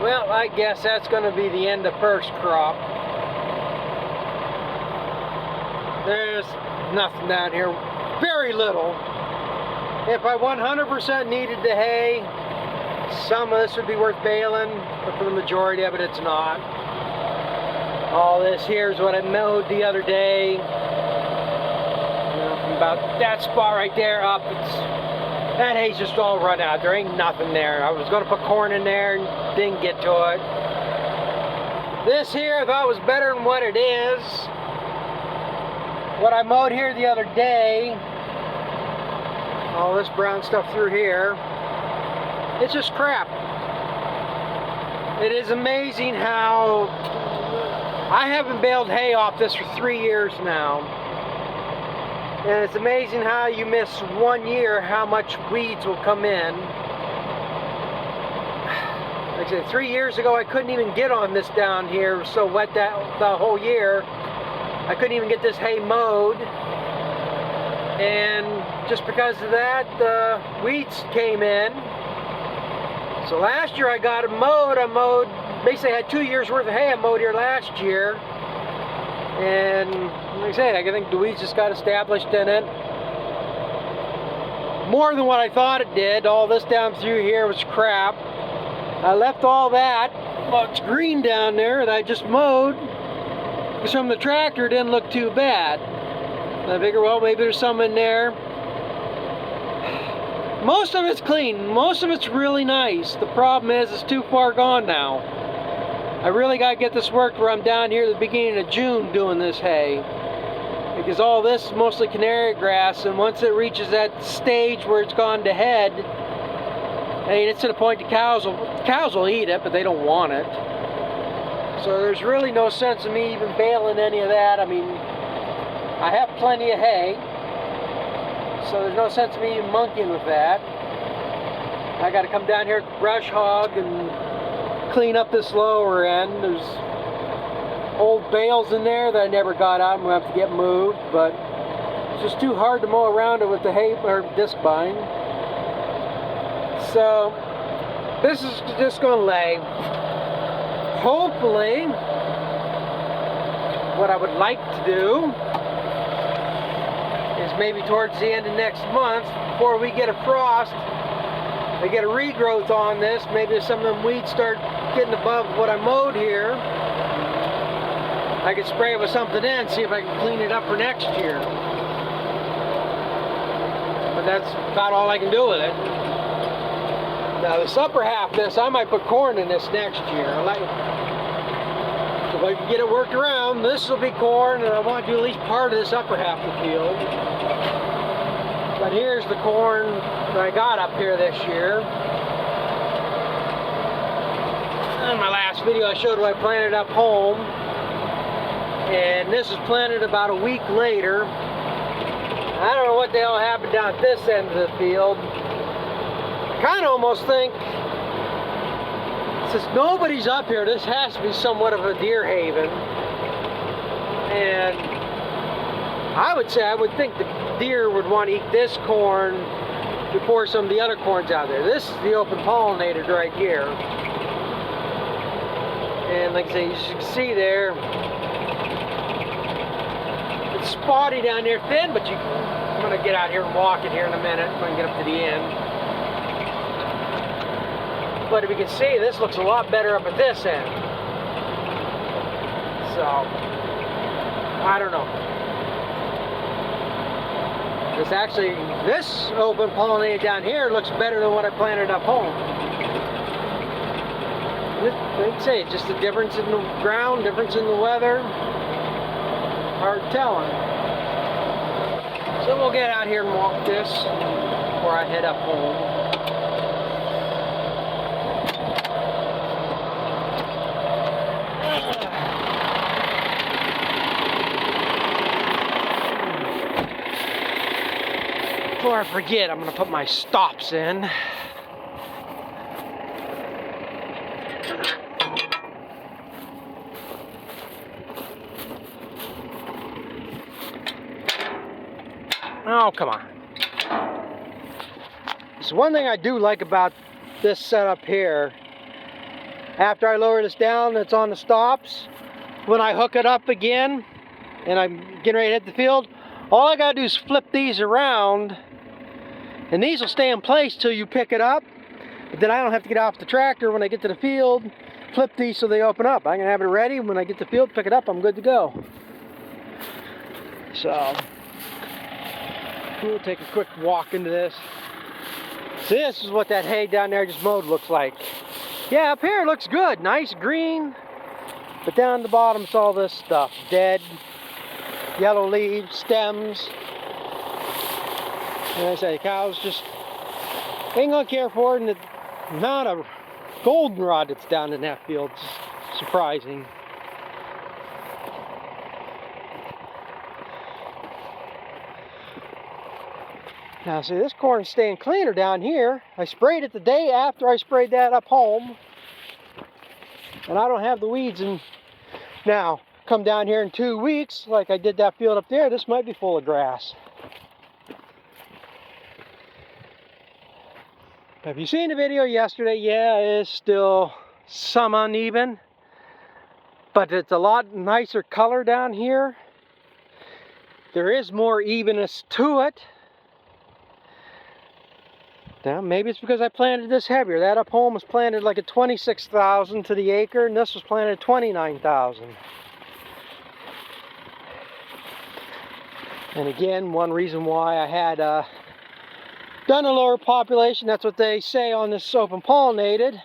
Well, I guess that's going to be the end of first crop. There's nothing down here, very little. If I 100% needed the hay, some of this would be worth baling, but for the majority of it, it's not. All this here is what I mowed the other day. From about that spot right there up, that hay's just all run out. There ain't nothing there. I was going to put corn in there and didn't get to it. This here I thought was better than what it is. What I mowed here the other day, all this brown stuff through here, it's just crap. It is amazing how I haven't baled hay off this for 3 years now. And it's amazing how you miss 1 year, how much weeds will come in. Like I said, 3 years ago I couldn't even get on this down here. It was so wet that the whole year. I couldn't even get this hay mowed. And just because of that, the weeds came in. So last year I got it mowed. I mowed, basically had 2 years worth of hay I mowed here last year. And like I say, I think the weeds just got established in it. More than what I thought it did. All this down through here was crap. I left all that, well, it's green down there that I just mowed. Because from the tractor it didn't look too bad. And I figured, well, maybe there's some in there. Most of it's clean. Most of it's really nice. The problem is it's too far gone now. I really got to get this worked where I'm down here at the beginning of June doing this hay. Because all this is mostly canary grass, and once it reaches that stage where it's gone to head, I mean, it's to the point the cows will eat it, but they don't want it. So there's really no sense in me even baling any of that. I mean, I have plenty of hay, so there's no sense in me even monkeying with that. I got to come down here, brush hog, and clean up this lower end. There's old bales in there that I never got out. I'm going to have to get moved, but it's just too hard to mow around it with the hay or disc bind. So this is just going to lay. Hopefully, what I would like to do is maybe towards the end of next month, before we get a frost, I get a regrowth on this. Maybe some of them weeds start getting above what I mowed here. I could spray it with something in, see if I can clean it up for next year. But that's about all I can do with it. Now this upper half of this, I might put corn in this next year. If I can get it worked around, this will be corn, and I want to do at least part of this upper half of the field. But here's the corn that I got up here this year. In my last video I showed what I planted up home. And this was planted about a week later. I don't know what the hell happened down at this end of the field. I kind of almost think, since nobody's up here, this has to be somewhat of a deer haven. And I would think the deer would want to eat this corn before some of the other corns out there. This is the open pollinated right here. And like I say, you can see there, it's spotty down there, thin, but I'm going to get out here and walk it here in a minute if I can get up to the end. But if you can see, this looks a lot better up at this end. So, I don't know. This open pollinated down here looks better than what I planted up home. Like I say, just the difference in the ground, difference in the weather. Hard telling. So we'll get out here and walk this before I head up home. Before I forget, I'm going to put my stops in. Oh, come on. So one thing I do like about this setup here After I lower this down, it's on the stops. When I hook it up again, and I'm getting ready to hit the field, all I gotta do is flip these around, and these will stay in place till you pick it up. But then I don't have to get off the tractor when I get to the field, flip these so they open up. I can have it ready when I get to the field, pick it up, I'm good to go. So, we'll take a quick walk into this. So this is what that hay down there just mowed looks like. Yeah, up here it looks good, nice green. But down the bottom it's all this stuff, dead, yellow leaves, stems. And I say, cows just ain't gonna care for it, and the amount of goldenrod that's down in that field is surprising. Now see, this corn's staying cleaner down here. I sprayed it the day after I sprayed that up home. And I don't have the weeds in. Now, come down here in 2 weeks, like I did that field up there, this might be full of grass. Have you seen the video yesterday? Yeah, it's still some uneven, but it's a lot nicer color down here. There is more evenness to it. Now, maybe it's because I planted this heavier. That up home was planted like at 26,000 to the acre, and this was planted at 29,000. And again, one reason why I had done a lower population, that's what they say on this open pollinated,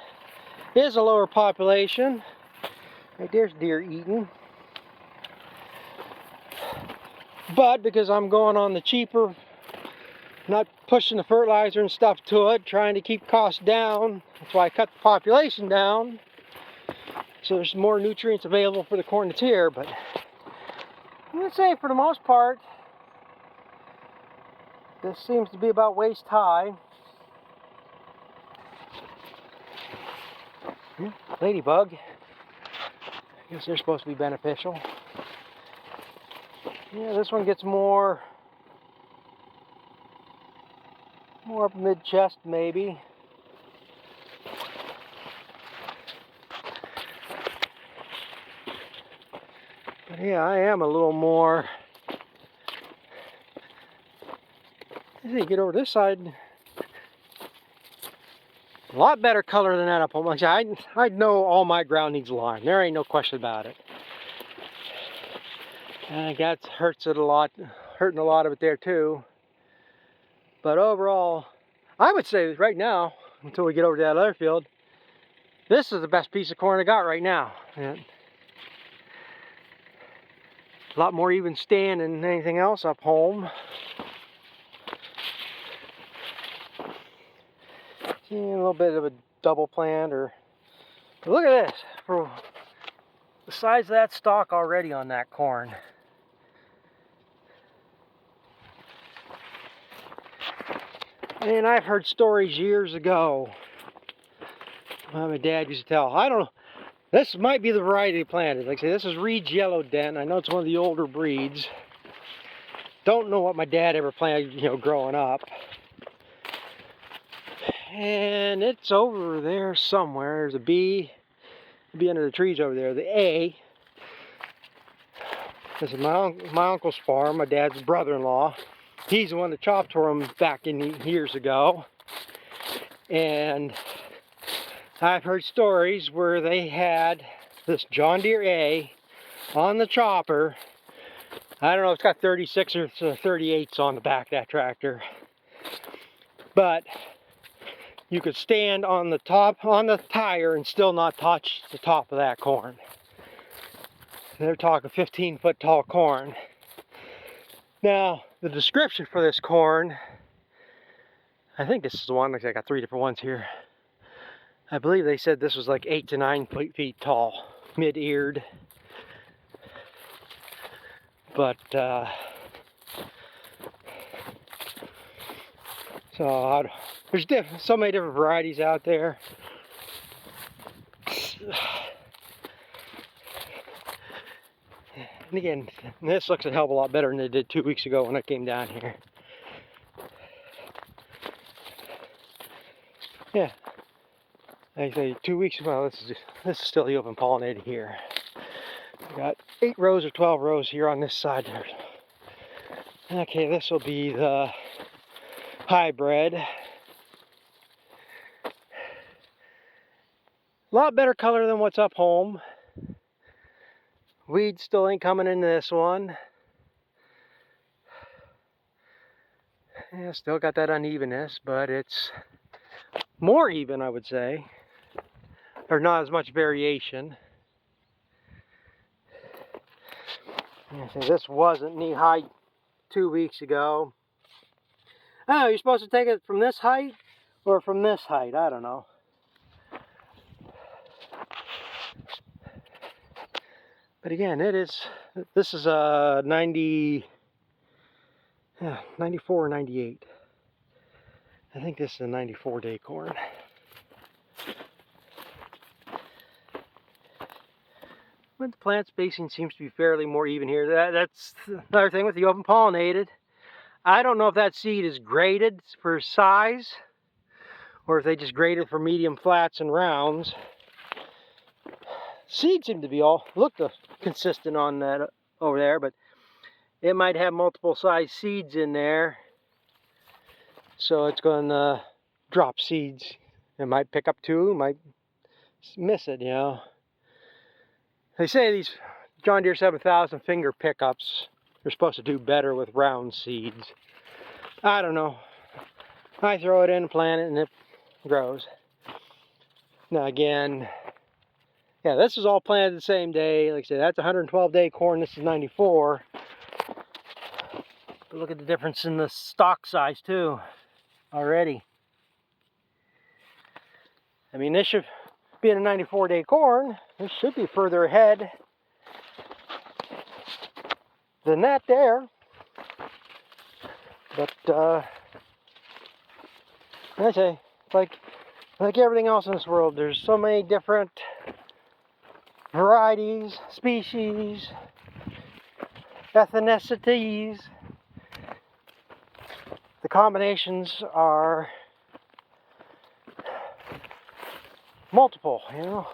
is a lower population. Right there's deer eating. But because I'm going on the cheaper, not pushing the fertilizer and stuff to it, trying to keep costs down, that's why I cut the population down. So there's more nutrients available for the corn that's here, but I'm going to say for the most part, this seems to be about waist high. Ladybug. I guess they're supposed to be beneficial. Yeah, this one gets more up mid-chest maybe. But yeah, I am a little more. As you get over this side, a lot better color than that up home. Like I said, I know all my ground needs lime. There ain't no question about it. And that hurting a lot of it there too. But overall, I would say right now, until we get over to that other field, this is the best piece of corn I got right now. And a lot more even stand than anything else up home. See, a little bit of a double plant, but look at this, for the size of that stalk already on that corn. And I've heard stories years ago. My dad used to tell. I don't know. This might be the variety they planted. Like I say, this is Reed's Yellow Den. I know it's one of the older breeds. Don't know what my dad ever planted, growing up. And it's over there somewhere. There's a B. It'll be under the trees over there. The A. This is my uncle's farm. My dad's brother-in-law. He's the one that chopped for him back in years ago. And I've heard stories where they had this John Deere A on the chopper. I don't know if it's got 36 or 38s on the back of that tractor. But you could stand on the top, on the tire, and still not touch the top of that corn. They're talking 15-foot tall corn. Now, the description for this corn, I think this is the one, like I got 3 different ones here. I believe they said this was like 8 to 9 feet tall, mid-eared. But, so there's so many different varieties out there. And again, this looks a hell of a lot better than it did 2 weeks ago when I came down here. Yeah. Like I say 2 weeks ago, this is still the open pollinated here. We got 8 rows or 12 rows here on this side there. Okay, this will be the hybrid. A lot better color than what's up home. Weeds still ain't coming in this one. Yeah, still got that unevenness, but it's more even, I would say. Or not as much variation. Yeah, so this wasn't knee height 2 weeks ago. Oh, you're supposed to take it from this height or from this height? I don't know. But again, this is a 94 or 98. I think this is a 94-day corn. But the plant spacing seems to be fairly more even here. That's another thing with the open pollinated. I don't know if that seed is graded for size or if they just graded for medium flats and rounds. Seeds seem to be all look consistent on that over there, but it might have multiple size seeds in there, so it's going to drop seeds. It might pick up 2, might miss it, you know. They say these John Deere 7000 finger pickups are supposed to do better with round seeds. I don't know. I throw it in, plant it, and it grows. Now again, yeah, this is all planted the same day. Like I said, that's 112-day corn. This is 94. But look at the difference in the stalk size too already. I mean, this should be in a 94-day corn. This should be further ahead than that there. But I say, like everything else in this world, there's so many different varieties, species, ethnicities. The combinations are multiple, you know.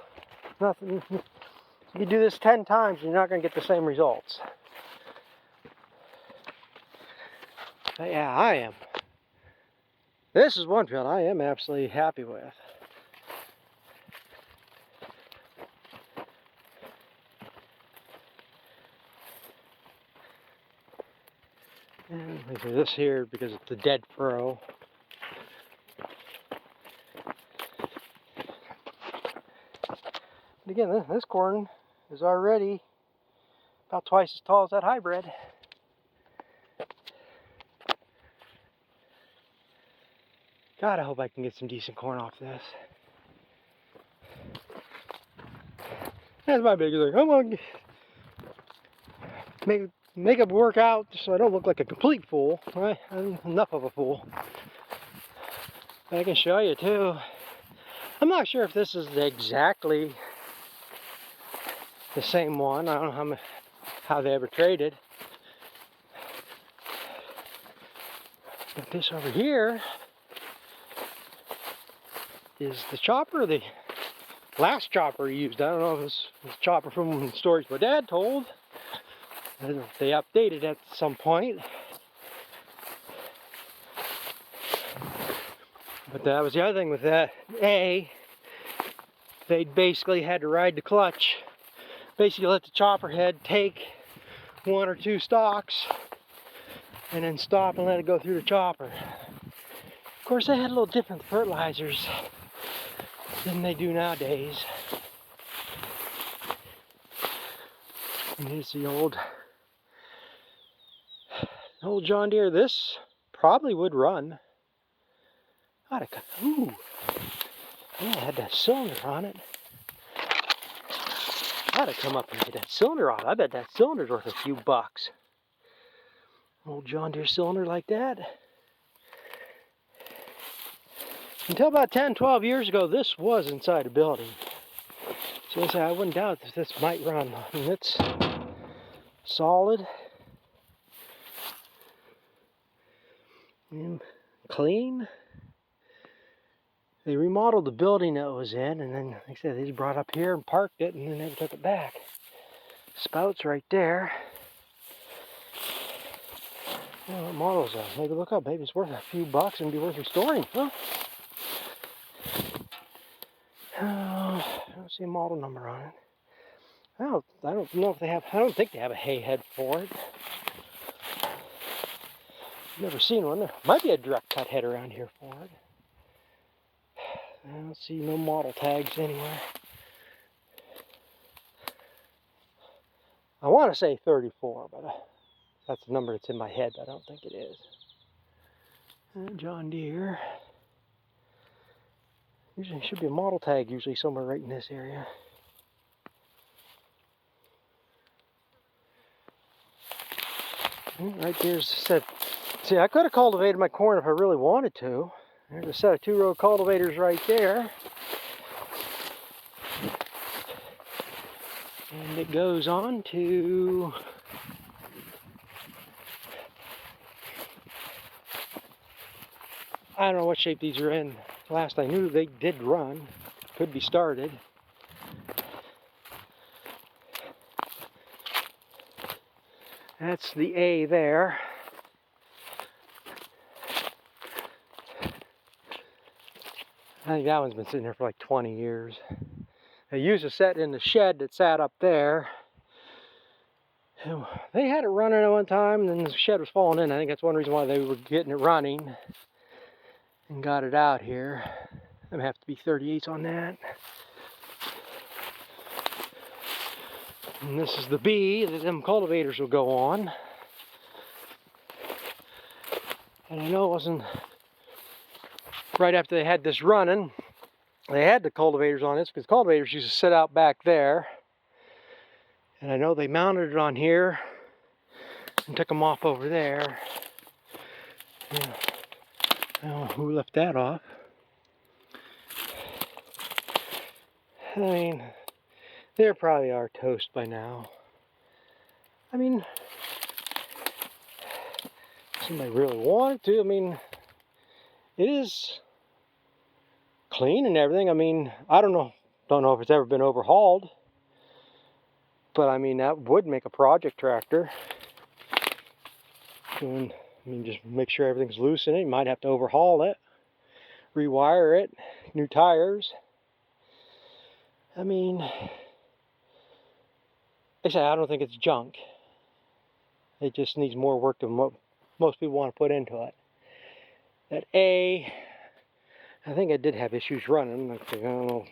Nothing. You do this 10 times, you're not going to get the same results. But yeah, I am. This is one field I am absolutely happy with. And we do this here because it's the dead furrow. But again, this corn is already about twice as tall as that hybrid. God, I hope I can get some decent corn off this. That's my big thing. I want to make it work out so I don't look like a complete fool. Right? I'm enough of a fool. But I can show you too. I'm not sure if this is exactly the same one. I don't know how they ever traded. But this over here is the chopper, the last chopper he used. I don't know if it's the chopper from stories my dad told. They updated at some point. But that was the other thing with that. They basically had to ride the clutch. Basically let the chopper head take 1 or 2 stalks and then stop and let it go through the chopper. Of course, they had a little different fertilizers than they do nowadays. And here's the old John Deere. This probably would run. Ooh, yeah, it had that cylinder on it. I'd have come up and get that cylinder on it. I bet that cylinder's worth a few bucks. Old John Deere cylinder like that. Until about 10, 12 years ago, this was inside a building. So I wouldn't doubt that this might run. I mean, it's solid and clean. They remodeled the building that it was in, and then, like I said, they just brought it up here and parked it, and then never took it back. Spouts right there. Oh, what model is that? Maybe look up. Maybe it's worth a few bucks and be worth restoring, huh? I don't see a model number on it. I don't know if they have. I don't think they have a hay head for it. Never seen one. There might be a direct cut head around here for it. I don't see no model tags anywhere. I want to say 34, but that's the number that's in my head. I don't think it is. John Deere. Usually should be a model tag usually somewhere right in this area. Right there's a set. See, I could have cultivated my corn if I really wanted to. There's a set of 2-row cultivators right there. And it goes on to I don't know what shape these are in. Last I knew they did run. Could be started. That's the A there. I think that one's been sitting there for like 20 years. They used a set in the shed that sat up there. They had it running at one time, and then the shed was falling in. I think that's one reason why they were getting it running and got it out here. I'm gonna have to be 38s on that. And this is the B that them cultivators will go on. And I know it wasn't right after they had this running, they had the cultivators on this, because cultivators used to sit out back there. And I know they mounted it on here and took them off over there. Yeah. I don't know who left that off. I mean, they probably are toast by now. I mean, if somebody really wanted to. I mean, it is clean and everything. I mean, I don't know if it's ever been overhauled, but I mean, that would make a project tractor. And, I mean, just make sure everything's loose in it. You might have to overhaul it, rewire it, new tires. I mean, I say I don't think it's junk. It just needs more work than what most people want to put into it. That A, I think it did have issues running. I don't know,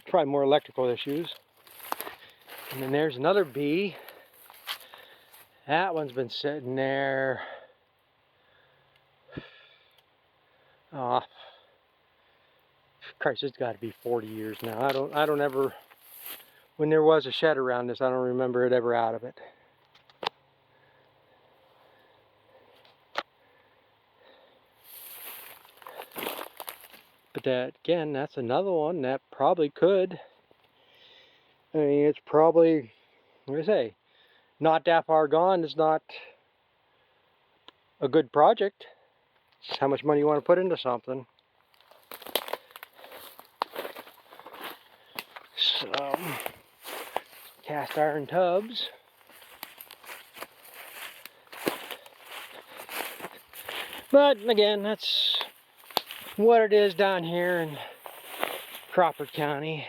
try more electrical issues. And then there's another B. That one's been sitting there. Oh, Christ, it's got to be 40 years now. I don't ever, when there was a shed around this, I don't remember it ever out of it. But that, again, that's another one that probably could. I mean, it's probably, like I say, not that far gone. It's not a good project. It's how much money you want to put into something. Some cast iron tubs. But again, that's what it is down here in Crawford County.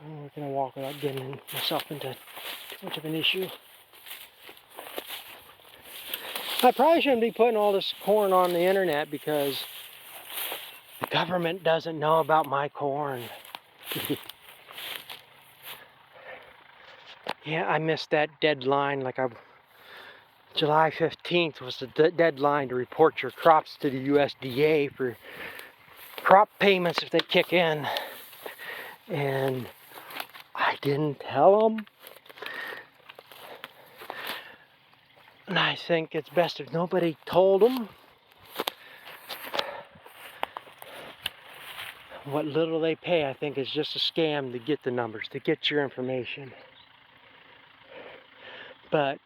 I'm not going to walk without getting myself into too much of an issue. I probably shouldn't be putting all this corn on the internet because the government doesn't know about my corn. Yeah, I missed that deadline. July 15th was the deadline to report your crops to the USDA for crop payments if they kick in. And I didn't tell them. And I think it's best if nobody told them. What little they pay, I think, is just a scam to get the numbers, to get your information. But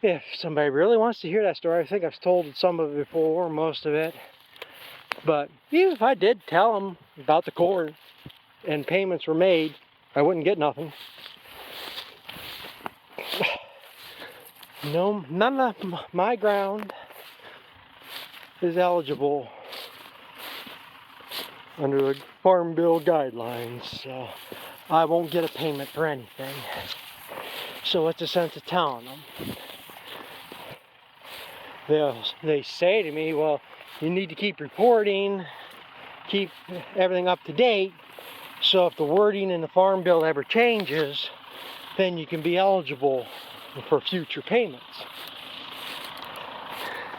if somebody really wants to hear that story, I think I've told some of it before, most of it. But even if I did tell them about the corn and payments were made, I wouldn't get nothing. No, none of my ground is eligible under the Farm Bill guidelines, so I won't get a payment for anything. So what's the sense of telling them? They say to me, well, you need to keep reporting, keep everything up to date, so if the wording in the Farm Bill ever changes, then you can be eligible for future payments.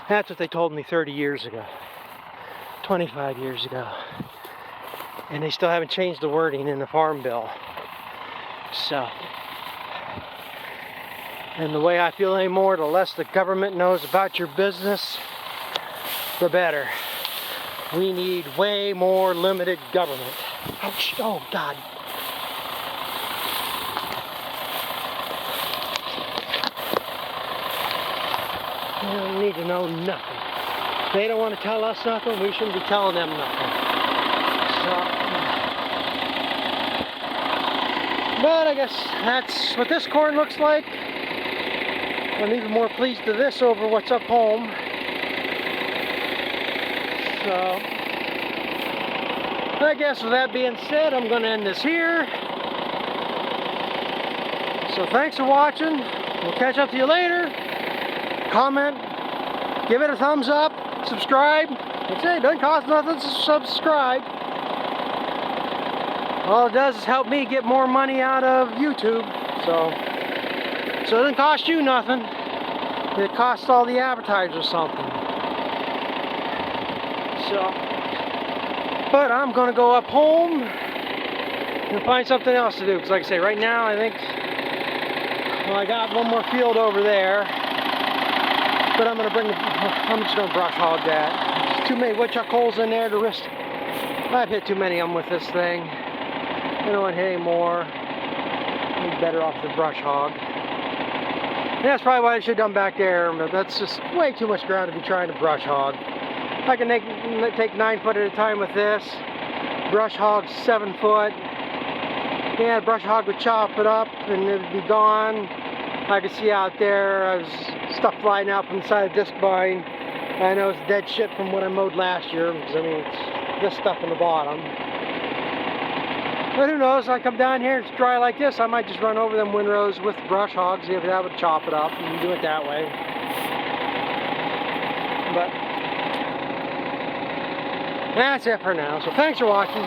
That's what they told me 30 years ago, 25 years ago. And they still haven't changed the wording in the Farm Bill. So, and the way I feel anymore, the less the government knows about your business, the better. We need way more limited government. Ouch, oh God. They don't need to know nothing. They don't want to tell us nothing, we shouldn't be telling them nothing. But I guess that's what this corn looks like. I'm even more pleased to this over what's up home. So, I guess with that being said, I'm going to end this here. So thanks for watching. We'll catch up to you later. Comment, give it a thumbs up, subscribe. That's it, doesn't cost nothing to subscribe. All it does is help me get more money out of YouTube. So it doesn't cost you nothing. It costs all the advertisers something. So, but I'm gonna go up home and find something else to do. Because like I say, right now I think, well, I got one more field over there. But I'm just gonna brush hog that. There's too many woodchuck holes in there to risk. I've hit too many of them with this thing. I don't want to hit any more. I'm better off the brush hog. And that's probably what I should have done back there, but that's just way too much ground to be trying to brush hog. I can take 9 foot at a time with this. Brush hog 7 foot. Yeah, brush hog would chop it up and it would be gone. I could see out there, stuff flying out from the side of the disc vine. I know it's dead shit from what I mowed last year, because I mean, it's this stuff in the bottom. But who knows, I come down here, it's dry like this, I might just run over them windrows with brush hogs, see if that would chop it up, and do it that way. But that's it for now, so thanks for watching.